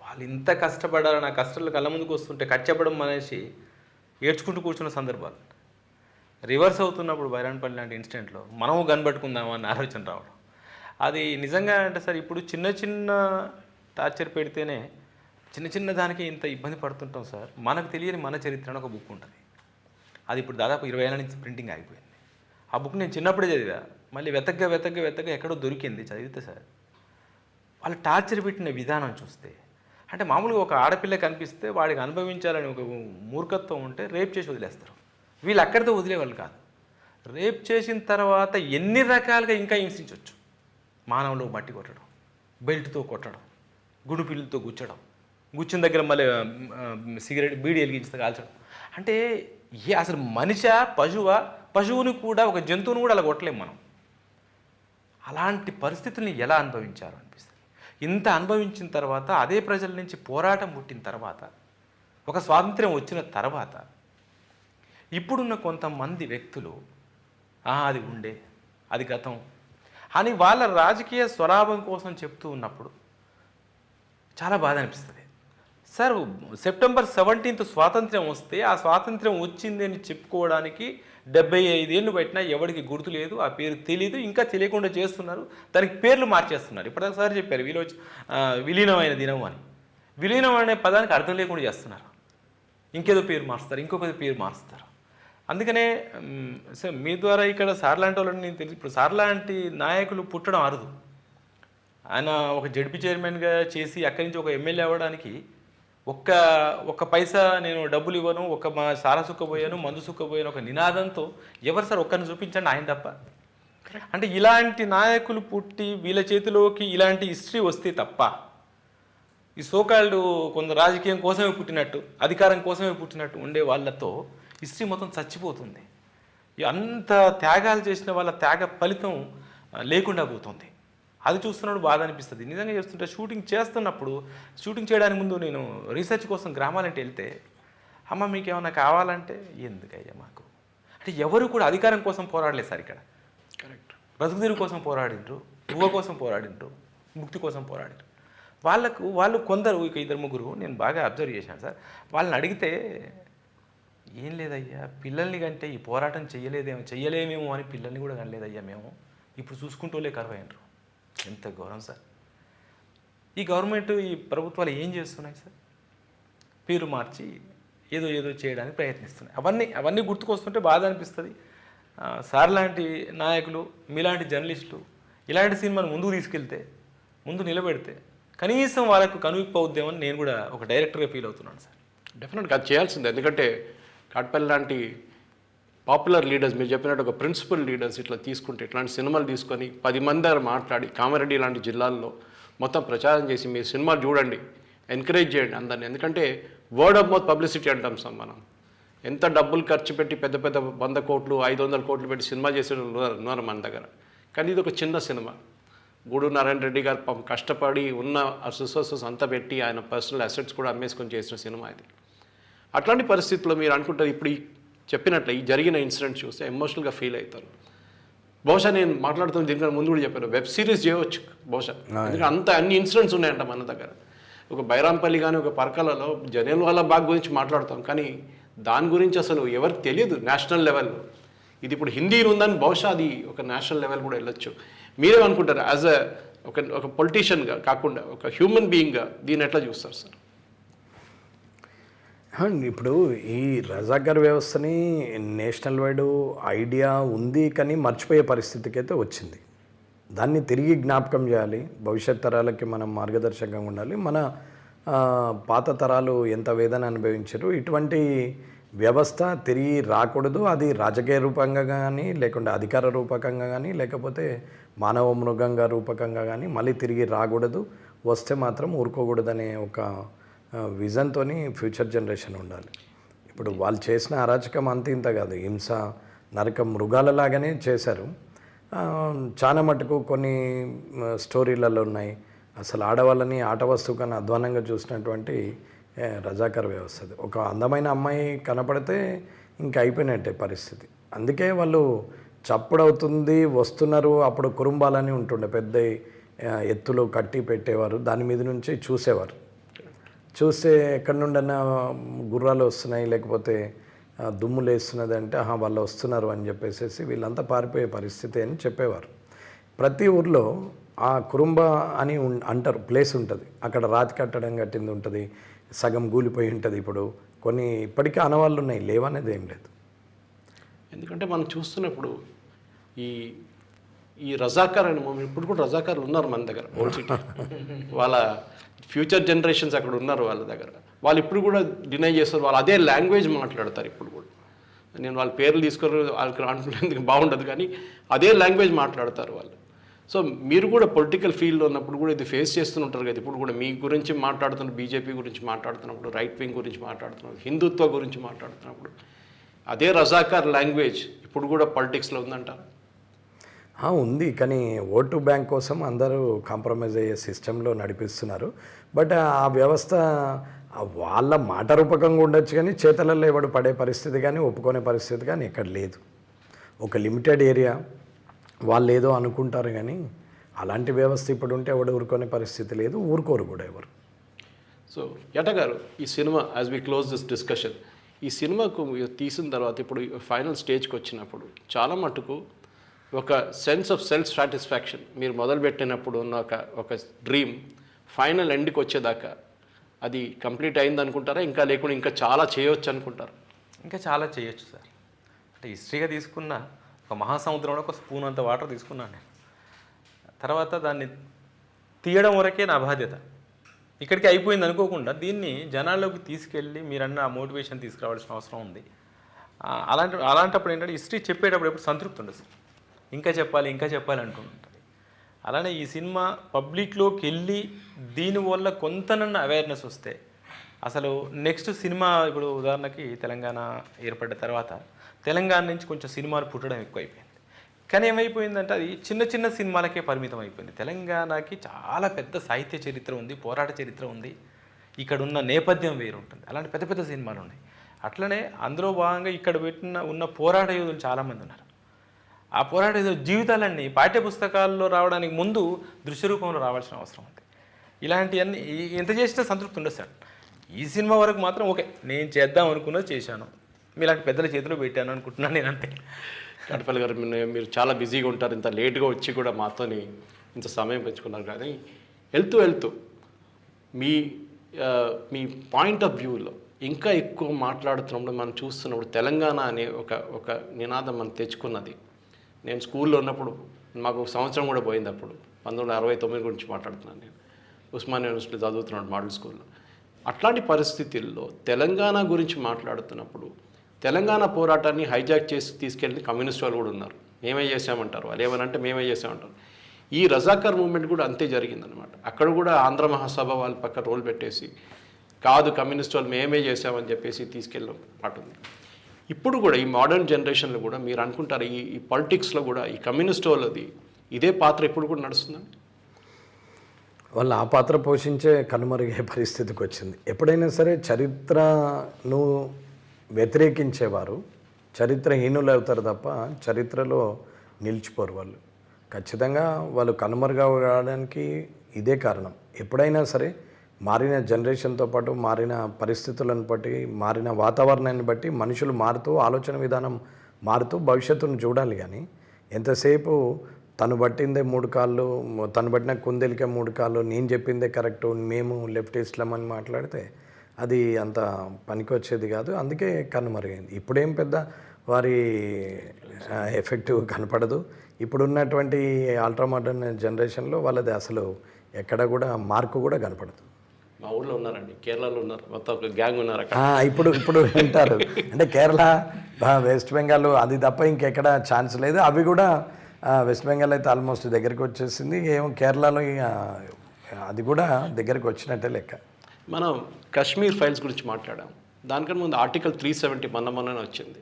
S3: వాళ్ళు ఇంత కష్టపడాలని ఆ కష్టాలు కళ్ళ ముందుకు వస్తుంటే కట్ చెప్పడం అనేసి ఏడ్చుకుంటూ కూర్చున్న సందర్భాలు. రివర్స్ అవుతున్నప్పుడు బైరాన్పల్లి లాంటి ఇన్సిడెంట్లో మనము కనబట్టుకుందామా అన్న ఆలోచన రావడం, అది నిజంగా అంటే సార్ ఇప్పుడు చిన్న చిన్న టార్చర్ పెడితేనే చిన్న చిన్న దానికి ఇంత ఇబ్బంది పడుతుంటాం సార్. మనకు తెలియని మన చరిత్ర అని ఒక బుక్ ఉంటుంది, అది ఇప్పుడు దాదాపు 20 ఏళ్ళ నుంచి ప్రింటింగ్ ఆగిపోయింది. ఆ బుక్ నేను చిన్నప్పుడే చదివా, మళ్ళీ వెతగ్గా ఎక్కడో దొరికింది చదివితే సార్, వాళ్ళు టార్చర్ పెట్టిన విధానం చూస్తే అంటే మామూలుగా ఒక ఆడపిల్ల కనిపిస్తే వాడికి అనుభవించాలని ఒక మూర్ఖత్వం ఉంటే రేప్ చేసి వదిలేస్తారు. వీళ్ళు అక్కడితో వదిలేవాళ్ళు కాదు, రేప్ చేసిన తర్వాత ఎన్ని రకాలుగా ఇంకా హింసించవచ్చు. మానవులు మట్టి కొట్టడం, బెల్ట్తో కొట్టడం, గుడు పిల్లలతో గుచ్చిన దగ్గర మళ్ళీ సిగరెట్ బీడి వెలిగించి కాల్చడం. అంటే అసలు మనిషా పశువుని కూడా, ఒక జంతువుని కూడా అలా కొట్టలేము మనం. అలాంటి పరిస్థితుల్ని ఎలా అనుభవించారు అనిపిస్తుంది. ఇంత అనుభవించిన తర్వాత అదే ప్రజల నుంచి పోరాటం పుట్టిన తర్వాత, ఒక స్వాతంత్ర్యం వచ్చిన తర్వాత ఇప్పుడున్న కొంతమంది వ్యక్తులు అది ఉండే, అది గతం అని వాళ్ళ రాజకీయ స్వలాభం కోసం చెప్తూ ఉన్నప్పుడు చాలా బాధ అనిపిస్తుంది సార్. సెప్టెంబర్ 17 స్వాతంత్ర్యం వస్తే ఆ స్వాతంత్ర్యం వచ్చింది అని చెప్పుకోవడానికి 75 ఏళ్ళు పెట్టినా ఎవరికి గుర్తు లేదు, ఆ పేరు తెలియదు, ఇంకా తెలియకుండా చేస్తున్నారు, దానికి పేర్లు మార్చేస్తున్నారు. ఇప్పటిదాకా సార్ చెప్పారు విలీనమైన దినం అని. విలీనం అనే పదానికి అర్థం లేకుండా చేస్తున్నారు, ఇంకేదో పేరు మారుస్తారు, ఇంకొక పేరు మారుస్తారు. అందుకనే సార్ మీ ద్వారా ఇక్కడ సార్ లాంటి వాళ్ళని నేను తెలుసు. ఇప్పుడు సార్ లాంటి నాయకులు పుట్టడం అరుదు. ఆయన ఒక జడ్పీ చైర్మన్గా చేసి అక్కడి నుంచి ఒక ఎమ్మెల్యే అవ్వడానికి ఒక్క పైసా నేను డబ్బులు ఇవ్వను, మా సారా సుక్కపోయాను, మందు సుక్కపోయాను ఒక నినాదంతో ఎవరు సార్ ఒక్కరిని చూపించండి, ఆయన తప్ప. అంటే ఇలాంటి నాయకులు పుట్టి వీళ్ళ చేతిలోకి ఇలాంటి హిస్టరీ వస్తే తప్ప, ఈ సోకాళ్ళు కొంత రాజకీయం కోసమే పుట్టినట్టు, అధికారం కోసమే పుట్టినట్టు ఉండే వాళ్ళతో హిస్టరీ మొత్తం చచ్చిపోతుంది. అంత త్యాగాలు చేసిన వాళ్ళ త్యాగ ఫలితం లేకుండా పోతుంది. అది చూస్తున్నప్పుడు బాధ అనిపిస్తుంది. నిజంగా చేస్తుంటే షూటింగ్ చేయడానికి ముందు నేను రీసెర్చ్ కోసం గ్రామాలంటే వెళ్తే, అమ్మ మీకు ఏమైనా కావాలంటే ఎందుకయ్యా మాకు అంటే ఎవరు కూడా అధికారం కోసం పోరాడలేదు సార్. ఇక్కడ
S1: కరెక్ట్,
S3: బ్రతుకుదీరు కోసం పోరాడిండ్రు, యువ కోసం పోరాడిండ్రు, ముక్తి కోసం పోరాడిండ్రు. వాళ్ళు కొందరు ఇక 2-3 నేను బాగా అబ్జర్వ్ చేశాను సార్. వాళ్ళని అడిగితే ఏం లేదయ్యా, పిల్లల్ని కంటే ఈ పోరాటం చెయ్యలేమేమో అని పిల్లల్ని కూడా కనలేదయ్యా మేము, ఇప్పుడు చూసుకుంటూలే కరువైనరు. ఎంత గౌరవం సార్. ఈ గవర్నమెంట్, ఈ ప్రభుత్వాలు ఏం చేస్తున్నాయి సార్? పేరు మార్చి ఏదో చేయడానికి ప్రయత్నిస్తున్నాయి. అవన్నీ గుర్తుకొస్తుంటే బాధ అనిపిస్తుంది. సార్ లాంటి నాయకులు, మీలాంటి జర్నలిస్టులు ఇలాంటి సినిమాను ముందుకు తీసుకెళ్తే, ముందు నిలబెడితే కనీసం వాళ్ళకు కనువిప్పు అవుద్దామని నేను కూడా ఒక డైరెక్టర్గా ఫీల్ అవుతున్నాను సార్.
S1: డెఫినెట్గా అది చేయాల్సిందే. ఎందుకంటే కాట్పల్లి లాంటి పాపులర్ లీడర్స్, మీరు చెప్పినట్టు ఒక ప్రిన్సిపల్ లీడర్స్ ఇట్లా తీసుకుంటే, ఇట్లాంటి సినిమాలు తీసుకొని 10 మంది దగ్గర మాట్లాడి, కామారెడ్డి లాంటి జిల్లాల్లో మొత్తం ప్రచారం చేసి మీరు సినిమాలు చూడండి, ఎంకరేజ్ చేయండి అందరినీ. ఎందుకంటే వర్డ్ ఆఫ్ మౌత్ పబ్లిసిటీ అంటాం సార్ మనం. ఎంత డబ్బులు ఖర్చు పెట్టి పెద్ద 100 కోట్లు 500 కోట్లు పెట్టి సినిమా చేసే ఉన్నారు మన దగ్గర. కానీ ఇది ఒక చిన్న సినిమా. గూడూరు నారాయణ రెడ్డి గారు పాపం కష్టపడి ఉన్న రిసోర్సెస్ అంతా పెట్టి ఆయన పర్సనల్ అసెట్స్ కూడా అమ్మేసుకొని చేసిన సినిమా ఇది. అట్లాంటి పరిస్థితుల్లో మీరు అనుకుంటారు, ఇప్పుడు చెప్పినట్లు ఈ జరిగిన ఇన్సిడెంట్ చూస్తే ఎమోషనల్గా ఫీల్ అవుతారు. బహుశా నేను మాట్లాడుతున్న దీనికన్నా ముందు కూడా చెప్పాను, వెబ్ సిరీస్ చేయవచ్చు బహుశా. ఎందుకంటే అన్ని ఇన్సిడెంట్స్ ఉన్నాయంట మన దగ్గర. ఒక బైరాంపల్లి కానీ ఒక పరకాలలో జనేల్ వాళ్ళ బాగ్ గురించి మాట్లాడతాం, కానీ దాని గురించి అసలు ఎవరికి తెలియదు నేషనల్ లెవెల్లో. ఇది ఇప్పుడు హిందీ ఉందని బహుశా అది ఒక నేషనల్ లెవెల్ కూడా వెళ్ళొచ్చు. మీరేమనుకుంటారు యాజ్ ఒక పొలిటీషియన్గా కాకుండా ఒక హ్యూమన్ బీయింగ్గా దీన్ని ఎట్లా చూస్తారు సార్?
S2: ఇప్పుడు ఈ రజాకర్ వ్యవస్థని నేషనల్ వైడ్ ఐడియా ఉంది, కానీ మర్చిపోయే పరిస్థితికి అయితే వచ్చింది. దాన్ని తిరిగి జ్ఞాపకం చేయాలి, భవిష్యత్ తరాలకి మనం మార్గదర్శకంగా ఉండాలి. మన పాత తరాలు ఎంత వేదన అనుభవించారు, ఇటువంటి వ్యవస్థ తిరిగి రాకూడదు. అది రాజకీయ రూపంగా కానీ, లేకుంటే అధికార రూపకంగా కానీ, లేకపోతే మానవ మృగంగా రూపకంగా కానీ మళ్ళీ తిరిగి రాకూడదు. వస్తే మాత్రం ఊరుకోకూడదనే ఒక విజన్తో ఫ్యూచర్ జనరేషన్ ఉండాలి. ఇప్పుడు వాళ్ళు చేసిన అరాచకం అంత ఇంత కాదు, హింస నరకం మృగాలలాగానే చేశారు. చాలా మటుకు కొన్ని స్టోరీలలో ఉన్నాయి. అసలు ఆడవాళ్ళని ఆట వస్తువు కన్నా అధ్వానంగా చూసినటువంటి రజాకర్ వ్యవస్థది. ఒక అందమైన అమ్మాయి కనపడితే ఇంకా అయిపోయినట్టే పరిస్థితి. అందుకే వాళ్ళు చప్పుడవుతుంది వస్తున్నారు. అప్పుడు కురుంబాలని ఉంటుండే, పెద్ద ఎత్తులు కట్టి పెట్టేవారు, దాని మీద నుంచి చూసేవారు. చూస్తే ఎక్కడి నుండన్నా గుర్రాలు వస్తున్నాయి లేకపోతే దుమ్ములు వేస్తున్నది అంటే వాళ్ళు వస్తున్నారు అని చెప్పేసి వీళ్ళంతా పారిపోయే పరిస్థితి అని చెప్పేవారు. ప్రతి ఊర్లో ఆ కురుంబ అని అంటారు ప్లేస్ ఉంటుంది. అక్కడ రాతి కట్టడం కట్టింది ఉంటుంది, సగం గూలిపోయి ఉంటుంది. ఇప్పుడు కొన్ని ఇప్పటికీ ఆనవాళ్ళు ఉన్నాయి, లేవనేది ఏం లేదు.
S1: ఎందుకంటే మనం చూస్తున్నప్పుడు ఈ ఈ రజాకార్ అని ఇప్పుడు కూడా రజాకార్లు ఉన్నారు మన దగ్గర ఓల్డ్ సిటీ. వాళ్ళ ఫ్యూచర్ జనరేషన్స్ అక్కడ ఉన్నారు వాళ్ళ దగ్గర. వాళ్ళు ఇప్పుడు కూడా డినై చేస్తారు. వాళ్ళు అదే లాంగ్వేజ్ మాట్లాడతారు ఇప్పుడు కూడా. నేను వాళ్ళ పేర్లు తీసుకొని వాళ్ళకి అనుకునేందుకు బాగుండదు, కానీ అదే లాంగ్వేజ్ మాట్లాడతారు వాళ్ళు. సో మీరు కూడా పొలిటికల్ ఫీల్డ్లో ఉన్నప్పుడు కూడా ఇది ఫేస్ చేస్తుంటారు కదా. ఇప్పుడు కూడా మీ గురించి మాట్లాడుతున్న బీజేపీ గురించి మాట్లాడుతున్నప్పుడు, రైట్ వింగ్ గురించి మాట్లాడుతున్నప్పుడు, హిందుత్వ గురించి మాట్లాడుతున్నప్పుడు అదే రజాకార్ లాంగ్వేజ్ ఇప్పుడు కూడా పొలిటిక్స్లో ఉందంటారు.
S2: ఉంది, కానీ ఓటు బ్యాంక్ కోసం అందరూ కాంప్రమైజ్ అయ్యే సిస్టంలో నడిపిస్తున్నారు. బట్ ఆ వ్యవస్థ వాళ్ళ మాట రూపకంగా ఉండొచ్చు, కానీ చేతలలో ఎవడు పడే పరిస్థితి కానీ ఒప్పుకునే పరిస్థితి కానీ ఎక్కడ లేదు. ఒక లిమిటెడ్ ఏరియా వాళ్ళు ఏదో అనుకుంటారు, కానీ అలాంటి వ్యవస్థ ఇప్పుడు ఉంటే ఎవడు ఊరుకునే పరిస్థితి లేదు, ఊరుకోరు కూడా ఎవరు.
S1: సో యట గారు, ఈ cinema as we close this discussion, ఈ సినిమాకు తీసిన తర్వాత ఇప్పుడు ఫైనల్ స్టేజ్కి వచ్చినప్పుడు చాలా మటుకు ఒక సెన్స్ ఆఫ్ సెల్ఫ్ సాటిస్ఫాక్షన్ మీరు మొదలుపెట్టినప్పుడు ఉన్న ఒక డ్రీమ్ ఫైనల్ ఎండ్కి వచ్చేదాకా అది కంప్లీట్ అయింది అనుకుంటారా, ఇంకా లేకుండా ఇంకా చాలా చేయొచ్చు అనుకుంటారా?
S3: ఇంకా చాలా చేయొచ్చు సార్. అంటే హిస్టరీగా తీసుకున్న ఒక మహాసముద్రంలో ఒక స్పూన్ అంత వాటర్ తీసుకున్నాను నేను. తర్వాత దాన్ని తీయడం వరకే నా బాధ్యత. ఇక్కడికి అయిపోయింది అనుకోకుండా దీన్ని జనాల్లోకి తీసుకెళ్ళి మీరన్న మోటివేషన్ తీసుకురావాల్సిన అవసరం ఉంది. అలాంటప్పుడు ఏంటంటే హిస్టరీ చెప్పేటప్పుడు ఎప్పుడు సంతృప్తి ఉండదు సార్. ఇంకా చెప్పాలి అంటుంటుంది. అలానే ఈ సినిమా పబ్లిక్లోకి వెళ్ళి దీనివల్ల కొంతనన్న అవేర్నెస్ వస్తే అసలు నెక్స్ట్ సినిమా, ఇప్పుడు ఉదాహరణకి తెలంగాణ ఏర్పడ్డ తర్వాత తెలంగాణ నుంచి కొంచెం సినిమాలు పుట్టడం ఎక్కువైపోయింది. కానీ ఏమైపోయిందంటే అది చిన్న చిన్న సినిమాలకే పరిమితం అయిపోయింది. తెలంగాణకి చాలా పెద్ద సాహిత్య చరిత్ర ఉంది, పోరాట చరిత్ర ఉంది, ఇక్కడ ఉన్న నేపథ్యం వేరు ఉంటుంది. అలాంటి పెద్ద పెద్ద సినిమాలు ఉన్నాయి. అట్లనే అందులో భాగంగా ఇక్కడ ఉన్న పోరాట యోధులు చాలామంది ఉన్నారు. ఆ పోరాట జీవితాలన్నీ పాఠ్యపుస్తకాల్లో రావడానికి ముందు దృశ్య రూపంలో రావాల్సిన అవసరం ఉంది. ఇలాంటివన్నీ ఎంత చేసినా సంతృప్తి ఉండదు సార్. ఈ సినిమా వరకు మాత్రం ఓకే, నేను చేద్దాం అనుకున్నది చేశాను, మీలాంటి పెద్దల చేతిలో పెట్టాను అనుకుంటున్నాను నేను, అంతే.
S1: కడపల్లి గారు, మీరు చాలా బిజీగా ఉంటారు, ఇంత లేట్గా వచ్చి కూడా మాతోని ఇంత సమయం పెంచుకున్నారు. కానీ వెళ్తూ మీ పాయింట్ ఆఫ్ వ్యూలో ఇంకా ఎక్కువ మాట్లాడుతున్నప్పుడు మనం చూస్తున్నప్పుడు తెలంగాణ అనే ఒక నినాదం మనం తెచ్చుకున్నది. నేను స్కూల్లో ఉన్నప్పుడు మాకు సంవత్సరం కూడా పోయింది. అప్పుడు 1969 గురించి మాట్లాడుతున్నాను. నేను ఉస్మానియా యూనివర్సిటీ చదువుతున్నాను, మోడల్ స్కూల్లో. అట్లాంటి పరిస్థితుల్లో తెలంగాణ గురించి మాట్లాడుతున్నప్పుడు తెలంగాణ పోరాటాన్ని హైజాక్ చేసి తీసుకెళ్ళి కమ్యూనిస్ట్ వాళ్ళు కూడా ఉన్నారు. మేమే చేసామంటారు వాళ్ళు. ఏమనంటే మేమే చేసామంటారు. ఈ రజాకర్ మూవ్మెంట్ కూడా అంతే జరిగిందనమాట. అక్కడ కూడా ఆంధ్ర మహాసభ వాళ్ళ పక్క రోల్ పెట్టేసి కాదు కమ్యూనిస్ట్ వాళ్ళు మేమే చేసామని చెప్పేసి తీసుకెళ్ళడం పాటు ఉంది. ఇప్పుడు కూడా ఈ మోడర్న్ జనరేషన్లో కూడా మీరు అనుకుంటారు ఈ పాలిటిక్స్లో కూడా ఈ కమ్యూనిస్ట్ వాళ్ళది ఇదే పాత్ర ఇప్పుడు కూడా నడుస్తుందండి?
S2: వాళ్ళు ఆ పాత్ర పోషించే కనుమరుగే పరిస్థితికి వచ్చింది. ఎప్పుడైనా సరే చరిత్రను వ్యతిరేకించేవారు చరిత్రహీనులు అవుతారు తప్ప చరిత్రలో నిలిచిపోరు. వాళ్ళు ఖచ్చితంగా వాళ్ళు కనుమరుగవడానికి ఇదే కారణం. ఎప్పుడైనా సరే మారిన జనరేషన్తో పాటు మారిన పరిస్థితులను బట్టి, మారిన వాతావరణాన్ని బట్టి మనుషులు మారుతూ, ఆలోచన విధానం మారుతూ భవిష్యత్తును చూడాలి. కానీ ఎంతసేపు తను పట్టిందే 3 కాళ్ళు, తను పట్టిన కుందేలికే 3 కాళ్ళు, నేను చెప్పిందే కరెక్టు, మేము లెఫ్టిస్ట్లం అని మాట్లాడితే అది అంత పనికి వచ్చేది కాదు. అందుకే కనుమరుగైంది. ఇప్పుడేం పెద్ద వారి ఎఫెక్టివ్ కనపడదు. ఇప్పుడున్నటువంటి అల్ట్రా మోడర్న్ జనరేషన్లో వాళ్ళది అసలు ఎక్కడ కూడా మార్కు కూడా కనపడదు.
S1: మా ఊళ్ళో ఉన్నారండి, కేరళలో ఉన్నారు, మొత్తం ఒక గ్యాంగ్ ఉన్నారు అక్కడ.
S2: ఇప్పుడు వింటారు అంటే కేరళ, వెస్ట్ బెంగాల్ అది తప్ప ఇంకెక్కడ ఛాన్స్ లేదు. అవి కూడా వెస్ట్ బెంగాల్ అయితే ఆల్మోస్ట్ దగ్గరికి వచ్చేసింది. ఏమో కేరళలో అది కూడా దగ్గరికి వచ్చినట్టే లెక్క.
S1: మనం కాశ్మీర్ ఫైల్స్ గురించి మాట్లాడాం. దానికన్నా ముందు ఆర్టికల్ 370 మొన్ననే వచ్చింది.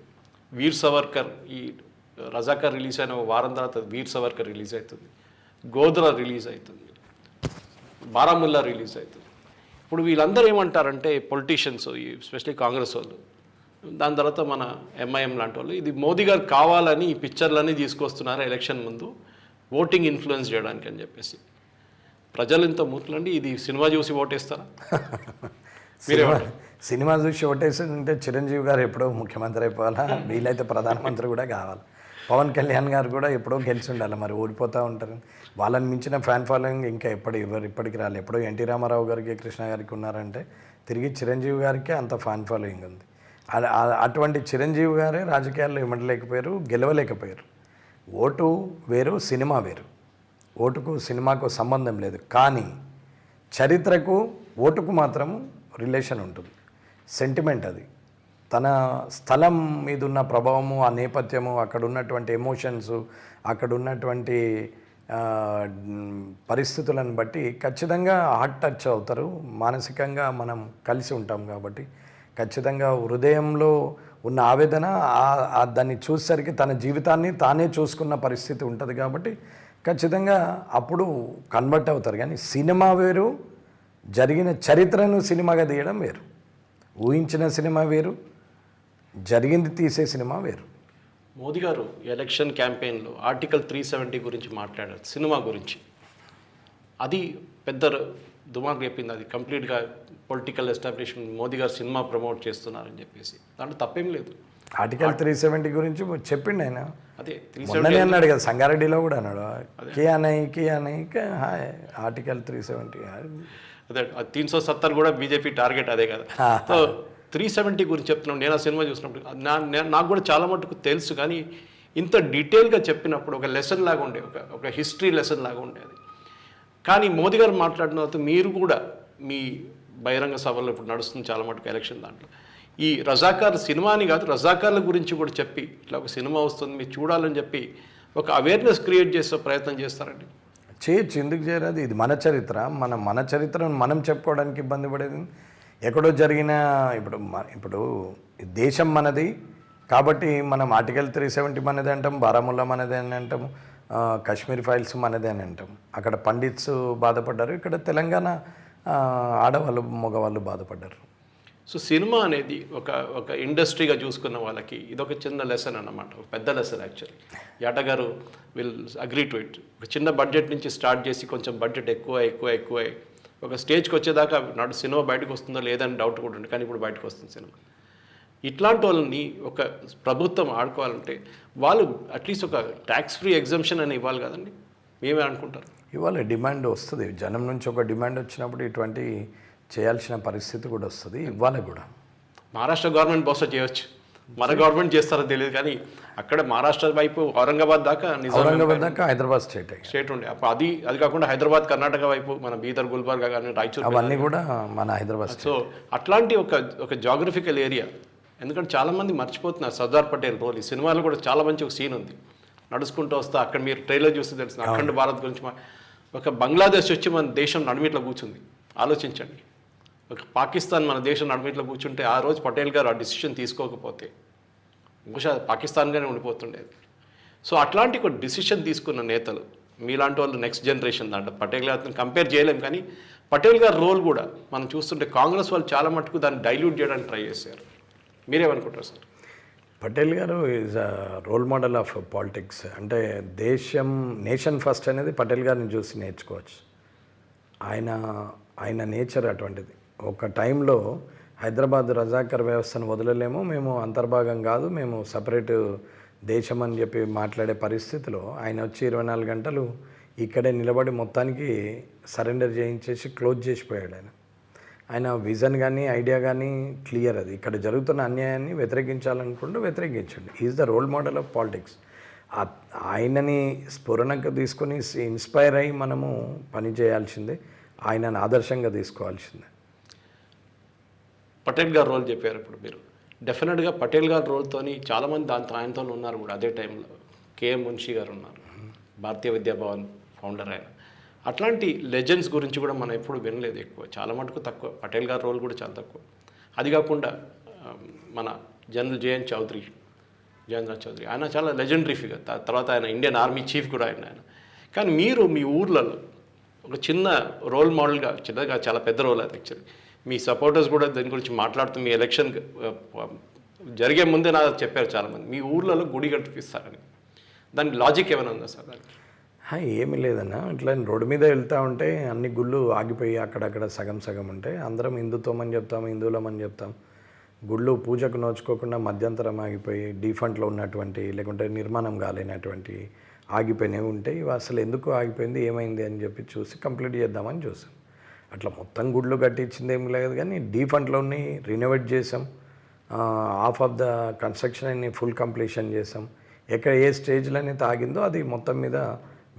S1: వీర్ సవర్కర్, ఈ రజాకర్ రిలీజ్ అయిన వారం తర్వాత వీర్ సవర్కర్ రిలీజ్ అవుతుంది, గోద్రా రిలీజ్ అవుతుంది, బారాముల్లా రిలీజ్ అవుతుంది. ఇప్పుడు వీళ్ళందరూ ఏమంటారంటే పొలిటీషియన్స్, ఎస్పెషలీ కాంగ్రెస్ వాళ్ళు, దాని తర్వాత మన ఎంఐఎం లాంటి వాళ్ళు, ఇది మోదీ గారు కావాలని ఈ పిక్చర్లన్నీ తీసుకొస్తున్నారు ఎలక్షన్ ముందు ఓటింగ్ ఇన్ఫ్లుయెన్స్ చేయడానికి అని చెప్పేసి. ప్రజలు ఇంత మూర్ఖులండి, ఇది సినిమా చూసి ఓటేస్తారా?
S2: సినిమా చూసి ఓటేసిందంటే చిరంజీవి గారు ఎప్పుడో ముఖ్యమంత్రి అయిపోవాలా, వీలైతే ప్రధానమంత్రి కూడా కావాలి. పవన్ కళ్యాణ్ గారు కూడా ఎప్పుడో గెలిచి ఉండాలి, మరి ఓడిపోతూ ఉంటారు. వాళ్ళని మించిన ఫ్యాన్ ఫాలోయింగ్ ఇంకా ఇప్పటికి రాలేదు. ఎప్పుడో ఎన్టీ రామారావు గారికి, కృష్ణ గారికి ఉన్నారంటే తిరిగి చిరంజీవి గారికి అంత ఫ్యాన్ ఫాలోయింగ్ ఉంది. అటువంటి చిరంజీవి గారే రాజకీయాల్లో ఇమ్మడలేకపోయారు, గెలవలేకపోయారు. ఓటు వేరు, సినిమా వేరు. ఓటుకు సినిమాకు సంబంధం లేదు, కానీ చరిత్రకు ఓటుకు మాత్రం రిలేషన్ ఉంటుంది, సెంటిమెంట్. అది తన స్థలం మీద ఉన్న ప్రభావము, ఆ నేపథ్యము, అక్కడ ఉన్నటువంటి ఎమోషన్స్, అక్కడ ఉన్నటువంటి పరిస్థితులను బట్టి ఖచ్చితంగా హార్ట్ టచ్ అవుతారు. మానసికంగా మనం కలిసి ఉంటాం కాబట్టి ఖచ్చితంగా హృదయంలో ఉన్న ఆవేదన దాన్ని చూసేసరికి తన జీవితాన్ని తానే చూసుకున్న పరిస్థితి ఉంటుంది కాబట్టి ఖచ్చితంగా అప్పుడు కన్వర్ట్ అవుతారు. కానీ సినిమా వేరు, జరిగిన చరిత్రను సినిమాగా తీయడం వేరు. ఊహించిన సినిమా వేరు, జరిగింది తీసే సినిమా వేరు.
S1: మోదీ గారు ఎలక్షన్ క్యాంపెయిన్లో ఆర్టికల్ 370 గురించి మాట్లాడారు, సినిమా గురించి. అది పెద్ద దుమాకు చెప్పింది. అది కంప్లీట్గా పొలిటికల్ ఎస్టాబ్లిష్మెంట్, మోదీ గారు సినిమా ప్రమోట్ చేస్తున్నారని చెప్పేసి. దాంట్లో తప్పేం లేదు.
S2: ఆర్టికల్ 370 గురించి చెప్పిండు ఆయన.
S1: అదే
S2: మొన్ననే అన్నాడు కదా, సంగారెడ్డిలో కూడా అన్నాడు, కే అనయి హాయ్ ఆర్టికల్ 370.
S1: అదే 370 కూడా బీజేపీ టార్గెట్ అదే కదా. సో 370 గురించి చెప్తున్నాను. నేను ఆ సినిమా చూసినప్పుడు నాకు కూడా చాలా మటుకు తెలుసు, కానీ ఇంత డీటెయిల్గా చెప్పినప్పుడు ఒక లెసన్ లాగా ఉండే, ఒక హిస్టరీ లెసన్ లాగా ఉండేది. కానీ మోదీ గారు మాట్లాడిన తర్వాత మీరు కూడా మీ బహిరంగ సభల్లో ఇప్పుడు నడుస్తుంది చాలా మటుకు ఎలక్షన్ దాంట్లో, ఈ రజాకార్ సినిమాని కాదు, రజాకార్ల గురించి కూడా చెప్పి ఇట్లా ఒక సినిమా వస్తుంది మీరు చూడాలని చెప్పి ఒక అవేర్నెస్ క్రియేట్ చేసే ప్రయత్నం చేస్తారండి.
S2: చేయొచ్చు, ఎందుకు చేయరాదు? ఇది మన చరిత్ర. మన చరిత్రను మనం చెప్పుకోవడానికి ఇబ్బంది పడేది ఎక్కడో జరిగిన. ఇప్పుడు దేశం మనది కాబట్టి మనం ఆర్టికల్ 370 మనదే అంటాం, బారాముల్లా మనదే అని అంటాం, కాశ్మీర్ ఫైల్స్ మనదే అని అంటాం. అక్కడ పండిట్స్ బాధపడ్డారు, ఇక్కడ తెలంగాణ ఆడవాళ్ళు మగవాళ్ళు బాధపడ్డారు.
S1: సో సినిమా అనేది ఒక ఇండస్ట్రీగా చూసుకున్న వాళ్ళకి ఇదొక చిన్న లెసన్ అన్నమాట, ఒక పెద్ద లెసన్ యాక్చువల్లీ. యాట గారు విల్ అగ్రీ టు ఇట్. ఒక చిన్న బడ్జెట్ నుంచి స్టార్ట్ చేసి కొంచెం బడ్జెట్ ఎక్కువ ఒక స్టేజ్కి వచ్చేదాకా సినిమా బయటకు వస్తుందో లేదని డౌట్ కూడా ఉంది, కానీ ఇప్పుడు బయటకు వస్తుంది సినిమా. ఇట్లాంటి వాళ్ళని ఒక ప్రభుత్వం ఆడుకోవాలంటే వాళ్ళు అట్లీస్ట్ ఒక ట్యాక్స్ ఫ్రీ ఎగ్జంప్షన్ అని ఇవ్వాలి కదండి. మేమే అనుకుంటారు
S2: ఇవాళ డిమాండ్ వస్తుంది, జనం నుంచి ఒక డిమాండ్ వచ్చినప్పుడు ఇటువంటి చేయాల్సిన పరిస్థితి కూడా వస్తుంది. ఇవాళ కూడా
S1: మహారాష్ట్ర గవర్నమెంట్ బహుశా చేయవచ్చు, మన గవర్నమెంట్ చేస్తారో తెలియదు, కానీ అక్కడ మహారాష్ట్ర వైపు ఔరంగాబాద్ దాకా
S2: హైదరాబాద్ స్టేట్
S1: ఉండే. అప్పుడు అది కాకుండా హైదరాబాద్ కర్ణాటక వైపు మన బీదర్, గుల్బర్గా కానీ రాయచూర్
S2: అవన్నీ కూడా మన హైదరాబాద్.
S1: సో అట్లాంటి ఒక జాగ్రఫికల్ ఏరియా. ఎందుకంటే చాలామంది మర్చిపోతున్నారు సర్దార్ పటేల్ రోల్. ఈ సినిమాలో కూడా చాలా మంచి ఒక సీన్ ఉంది, నడుచుకుంటూ వస్తా అక్కడ మీరు ట్రైలర్ చూస్తే తెలుస్తుంది అఖండ భారత్ గురించి. ఒక బంగ్లాదేశ్ వచ్చి మన దేశం నడుమిట్లో కూర్చుంది, ఆలోచించండి. ఒక పాకిస్తాన్ మన దేశం నడుమిట్లో కూర్చుంటే ఆ రోజు పటేల్ గారు ఆ డిసిషన్ తీసుకోకపోతే బహుశా పాకిస్తాన్గానే ఉండిపోతుండేది. సో అట్లాంటి ఒక డిసిషన్ తీసుకున్న నేతలు మీలాంటి వాళ్ళు నెక్స్ట్ జనరేషన్ దాంట్లో పటేల్ గారితో కంపేర్ చేయలేం, కానీ పటేల్ గారి రోల్ కూడా మనం చూస్తుంటే కాంగ్రెస్ వాళ్ళు చాలా మటుకు దాన్ని డైల్యూట్ చేయడానికి ట్రై చేశారు. మీరేమనుకుంటారు సార్?
S2: పటేల్ గారు is a role model of politics. అంటే నేషన్ ఫస్ట్ అనేది పటేల్ గారిని చూసి నేర్చుకోవచ్చు. ఆయన నేచర్ అటువంటిది. ఒక టైంలో హైదరాబాద్ రజాకర్ వ్యవస్థను వదలలేము, మేము అంతర్భాగం కాదు, మేము సపరేట్ దేశం అని చెప్పి మాట్లాడే పరిస్థితిలో ఆయన వచ్చి 24 గంటలు ఇక్కడే నిలబడి మొత్తానికి సరెండర్ చేయించేసి క్లోజ్ చేసిపోయాడు. ఆయన విజన్ కానీ ఐడియా కానీ క్లియర్. అది ఇక్కడ జరుగుతున్న అన్యాయాన్ని వ్యతిరేకించాలనుకుంటూ వ్యతిరేకించండి. Is the role model of politics. ఆయనని స్ఫురణకు తీసుకొని ఇన్స్పైర్ అయ్యి మనము పని చేయాల్సిందే, ఆయనను ఆదర్శంగా తీసుకోవాల్సిందే.
S1: పటేల్ గారు రోల్ చెప్పారు ఇప్పుడు మీరు. డెఫినెట్గా పటేల్ గారి రోల్తోని చాలామంది దాంతో ఆయనతో ఉన్నారు కూడా అదే టైంలో. కేఎం మున్షి గారు ఉన్నారు, భారతీయ విద్యాభవన్ ఫౌండర్ ఆయన. అట్లాంటి లెజెండ్స్ గురించి కూడా మనం ఎప్పుడు వినలేదు ఎక్కువ, చాలా మటుకు తక్కువ. పటేల్ గారి రోల్ కూడా చాలా తక్కువ. అది కాకుండా మన జనరల్ జయేంద్ర చౌదరి ఆయన చాలా లెజెండరీ ఫిగర్. తర్వాత ఆయన ఇండియన్ ఆర్మీ చీఫ్ కూడా ఆయన. కానీ మీరు మీ ఊర్లలో ఒక చిన్న రోల్ మోడల్గా, చిన్నగా చాలా పెద్ద రోల్ అది యాక్చువల్లీ, మీ సపోర్టర్స్ కూడా దాని గురించి మాట్లాడుతూ మీ ఎలక్షన్ జరిగే ముందే నాకు చెప్పారు చాలామంది, మీ ఊర్లలో గుడి కట్టిపిస్తారని. దానికి లాజిక్ ఏమైనా ఉందా సార్ దానికి?
S2: ఏమీ లేదన్నా, ఇట్లా రోడ్డు మీద వెళ్తూ ఉంటే అన్ని గుళ్ళు ఆగిపోయి అక్కడక్కడ సగం సగం ఉంటాయి. అందరం హిందుత్వం అని చెప్తాం, హిందువులం అని చెప్తాం. గుళ్ళు పూజకు నోచుకోకుండా మధ్యంతరం ఆగిపోయి డిఫాల్ట్లో ఉన్నటువంటి, లేకుంటే నిర్మాణం కాలేనటువంటి ఆగిపోయినవి ఉంటాయి. ఇవి అసలు ఎందుకు ఆగిపోయింది, ఏమైంది అని చెప్పి చూసి కంప్లీట్ చేద్దామని చూసాం. అట్లా మొత్తం గుళ్ళు కట్టించింది ఏం లేదు, కానీ డిఫాల్ట్లోని రినోవేట్ చేసాం. హాఫ్ ఆఫ్ ద కన్స్ట్రక్షన్ అన్ని ఫుల్ కంప్లీషన్ చేసాం. ఎక్కడ ఏ స్టేజ్లో అయితే ఆగిందో అది మొత్తం మీద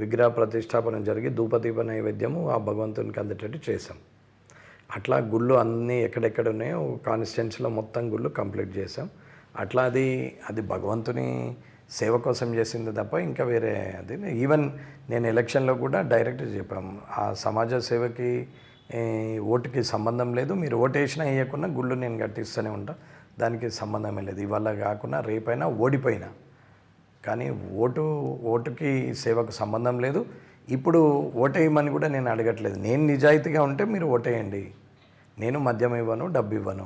S2: విగ్రహ ప్రతిష్టాపన జరిగి ధూపదీప నైవేద్యము ఆ భగవంతునికి అందేటట్టు చేసాం. అట్లా గుళ్ళు అన్నీ ఎక్కడెక్కడ ఉన్నాయో కాన్స్టిట్యున్సీలో మొత్తం గుళ్ళు కంప్లీట్ చేసాం. అట్లా అది భగవంతుని సేవ కోసం చేసింది తప్ప ఇంకా వేరే అది. ఈవెన్ నేను ఎలక్షన్లో కూడా డైరెక్ట్ చెప్పాము, ఆ సమాజ సేవకి ఓటుకి సంబంధం లేదు, మీరు ఓటు వేసినా వేయకుండా గుళ్ళు నేను కట్టిస్తూనే ఉంటా, దానికి సంబంధమే లేదు. ఇవాళ కాకుండా రేపైనా ఓడిపోయినా కానీ ఓటుకి సేవకు సంబంధం లేదు. ఇప్పుడు ఓటేయమని కూడా నేను అడగట్లేదు. నేను నిజాయితీగా ఉంటే మీరు ఓటేయండి, నేను మద్యం ఇవ్వను, డబ్బు ఇవ్వను.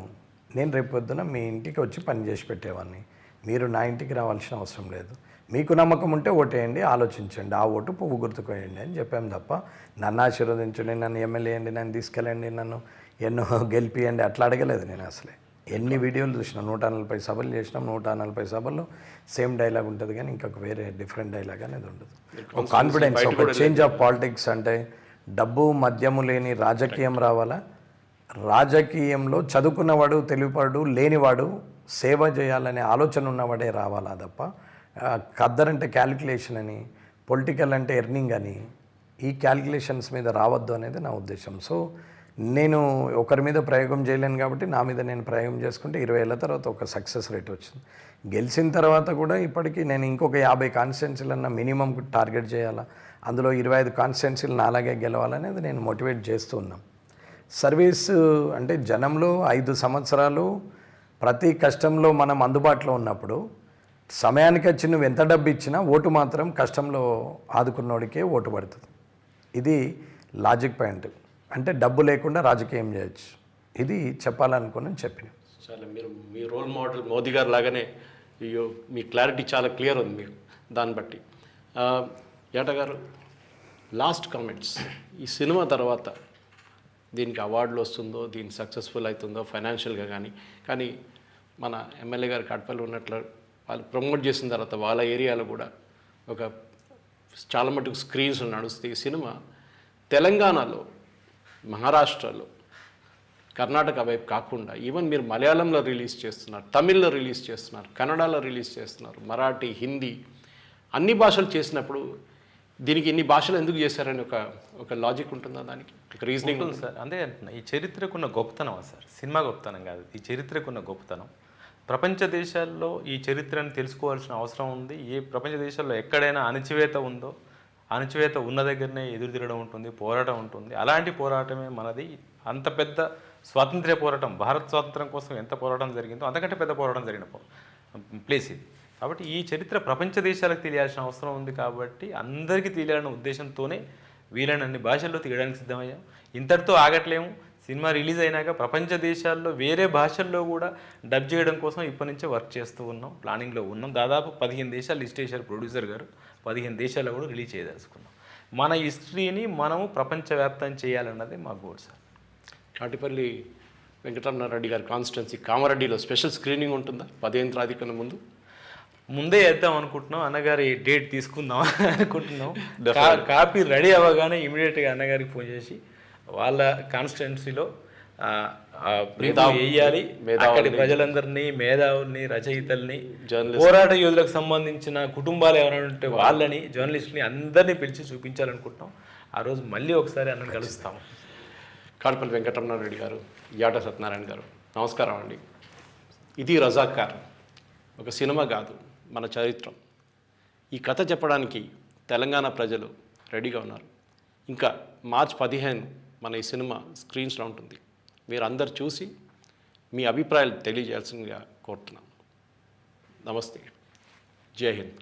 S2: నేను రేపు పొద్దున మీ ఇంటికి వచ్చి పని చేసి పెట్టేవాడిని, మీరు నా ఇంటికి రావాల్సిన అవసరం లేదు. మీకు నమ్మకం ఉంటే ఓటేయండి, ఆలోచించండి, ఆ ఓటు పువ్వు గుర్తుకోయండి అని చెప్పాము తప్ప నన్ను ఆశీర్వదించండి, నన్ను ఎమ్మెల్యే అండి, నన్ను తీసుకెళ్ళండి, నన్ను ఎన్నో గెలిపియండి అట్లా అడగలేదు నేను. అసలే ఎన్ని వీడియోలు చూసినా, 140 సభలు చేసినాం, 140 సభల్లో సేమ్ డైలాగ్ ఉంటుంది కానీ ఇంకొక వేరే డిఫరెంట్ డైలాగ్ అనేది ఉండదు. ఒక కాన్ఫిడెన్స్, ఒక చేంజ్ ఆఫ్ పాలిటిక్స్. అంటే డబ్బు మద్యము లేని రాజకీయం రావాలా, రాజకీయంలో చదువుకున్నవాడు, తెలివిపడు లేనివాడు సేవ చేయాలనే ఆలోచన ఉన్నవాడే రావాలా తప్ప ఖద్దర్ అంటే క్యాలిక్యులేషన్ అని, పొలిటికల్ అంటే ఎర్నింగ్ అని, ఈ క్యాలిక్యులేషన్స్ మీద రావద్దు అనేది నా ఉద్దేశం. సో నేను ఒకరి మీద ప్రయోగం చేయలేను కాబట్టి నా మీద నేను ప్రయోగం చేసుకుంటే 20 ఏళ్ళ తర్వాత ఒక సక్సెస్ రేట్ వచ్చింది. గెలిచిన తర్వాత కూడా ఇప్పటికీ నేను ఇంకొక 50 కాన్స్టిట్యున్సీలన్నా మినిమం టార్గెట్ చేయాలా, అందులో 25 కాన్స్టిట్యున్సీలు నాలాగే గెలవాలనేది నేను మోటివేట్ చేస్తూ ఉన్నాం. సర్వీస్ అంటే జనంలో 5 సంవత్సరాలు ప్రతి కష్టంలో మనం అందుబాటులో ఉన్నప్పుడు సమయానికి వచ్చి నువ్వు ఎంత డబ్బు ఇచ్చినా ఓటు మాత్రం కష్టంలో ఆదుకున్నోడికే ఓటు పడుతుంది. ఇది లాజిక్ పాయింట్. అంటే డబ్బు లేకుండా రాజకీయం చేయొచ్చు, ఇది చెప్పాలనుకుని చెప్పిన.
S1: చాలా మీరు మీ రోల్ మోడల్ మోదీ గారు లాగానే మీ క్లారిటీ చాలా క్లియర్ ఉంది మీకు దాన్ని బట్టి. యాట గారు, లాస్ట్ కామెంట్స్. ఈ సినిమా తర్వాత దీనికి అవార్డులు వస్తుందో, దీనికి సక్సెస్ఫుల్ అవుతుందో ఫైనాన్షియల్గా కానీ మన ఎమ్మెల్యే గారు కడపలో ఉన్నట్లు వాళ్ళు ప్రమోట్ చేసిన తర్వాత వాళ్ళ ఏరియాలో కూడా ఒక చాలా మటుకు స్క్రీన్స్ నడుస్తే ఈ సినిమా తెలంగాణలో, మహారాష్ట్రలో, కర్ణాటక వైపు కాకుండా ఈవెన్ మీరు మలయాళంలో రిలీజ్ చేస్తున్నారు, తమిళ్లో రిలీజ్ చేస్తున్నారు, కన్నడలో రిలీజ్ చేస్తున్నారు, మరాఠీ, హిందీ అన్ని భాషలు చేసినప్పుడు దీనికి ఇన్ని భాషలు ఎందుకు చేశారని ఒక లాజిక్ ఉంటుందా, దానికి ఒక రీజనింగ్
S3: ఉంటుంది సార్. అంతే అంటున్నా, ఈ చరిత్రకున్న గొప్పతనం సార్, సినిమా గొప్పతనం కాదు, ఈ చరిత్రకున్న గొప్పతనం. ప్రపంచ దేశాల్లో ఈ చరిత్రను తెలుసుకోవాల్సిన అవసరం ఉంది. ఏ ప్రపంచ దేశాల్లో ఎక్కడైనా అణచివేత ఉందో, అణచివేత ఉన్న దగ్గరనే ఎదురు తిరగడం ఉంటుంది, పోరాటం ఉంటుంది. అలాంటి పోరాటమే మనది. అంత పెద్ద స్వాతంత్ర్య పోరాటం, భారత స్వాతంత్రం కోసం ఎంత పోరాటం జరిగిందో అంతకంటే పెద్ద పోరాటం జరిగిన ప్లేస్ ఇది. కాబట్టి ఈ చరిత్ర ప్రపంచ దేశాలకు తెలియాల్సిన అవసరం ఉంది. కాబట్టి అందరికీ తెలియాలన్న ఉద్దేశంతోనే వీలైనన్ని భాషల్లో తీయడానికి సిద్ధమయ్యాం. ఇంతటితో ఆగట్లేము. సినిమా రిలీజ్ అయినాక ప్రపంచ దేశాల్లో వేరే భాషల్లో కూడా డబ్ చేయడం కోసం ఇప్పటి నుంచే వర్క్ చేస్తూ ఉన్నాం, ప్లానింగ్లో ఉన్నాం. దాదాపు 15 దేశాలు లిస్ట్ చేశారు ప్రొడ్యూసర్ గారు. 15 దేశాల్లో కూడా రిలీజ్ చేయదలుచుకున్నాం. మన హిస్టరీని మనము ప్రపంచవ్యాప్తం చేయాలన్నది మా గోల్ సార్.
S1: కాటిపల్లి వెంకటరమణారెడ్డి గారి కాన్స్టిట్యున్సీ కామారెడ్డిలో స్పెషల్ స్క్రీనింగ్ ఉంటుందా 15 తారీఖున
S3: ముందే వేద్దాం అనుకుంటున్నాం. అన్నగారి డేట్ తీసుకుందాం అనుకుంటున్నాం. కాపీ రెడీ అవ్వగానే ఇమీడియట్గా అన్నగారికి ఫోన్ చేసి వాళ్ళ కాన్స్టిట్యున్సీలో వేయాలి. అక్కడి ప్రజలందరినీ, మేధావుల్ని, రచయితల్ని, పోరాట యోధులకు సంబంధించిన కుటుంబాలు ఎవరైనా ఉంటే వాళ్ళని, జర్నలిస్ట్ని అందరినీ పిలిచి చూపించాలనుకుంటున్నాం. ఆ రోజు మళ్ళీ ఒకసారి అన్నని కలుస్తాము.
S1: కాటిపల్లి వెంకటరమణారెడ్డి గారు, యాట సత్యనారాయణ గారు, నమస్కారం అండి. ఇది రజాకార్, ఒక సినిమా కాదు, మన చరిత్రం. ఈ కథ చెప్పడానికి తెలంగాణ ప్రజలు రెడీగా ఉన్నారు. ఇంకా మార్చ్ 15 మన ఈ సినిమా స్క్రీన్స్లో ఉంటుంది. మీరు అందరు చూసి మీ అభిప్రాయాలు తెలియజేయాల్సిందిగా కోరుతున్నాను. నమస్తే, జై హింద్.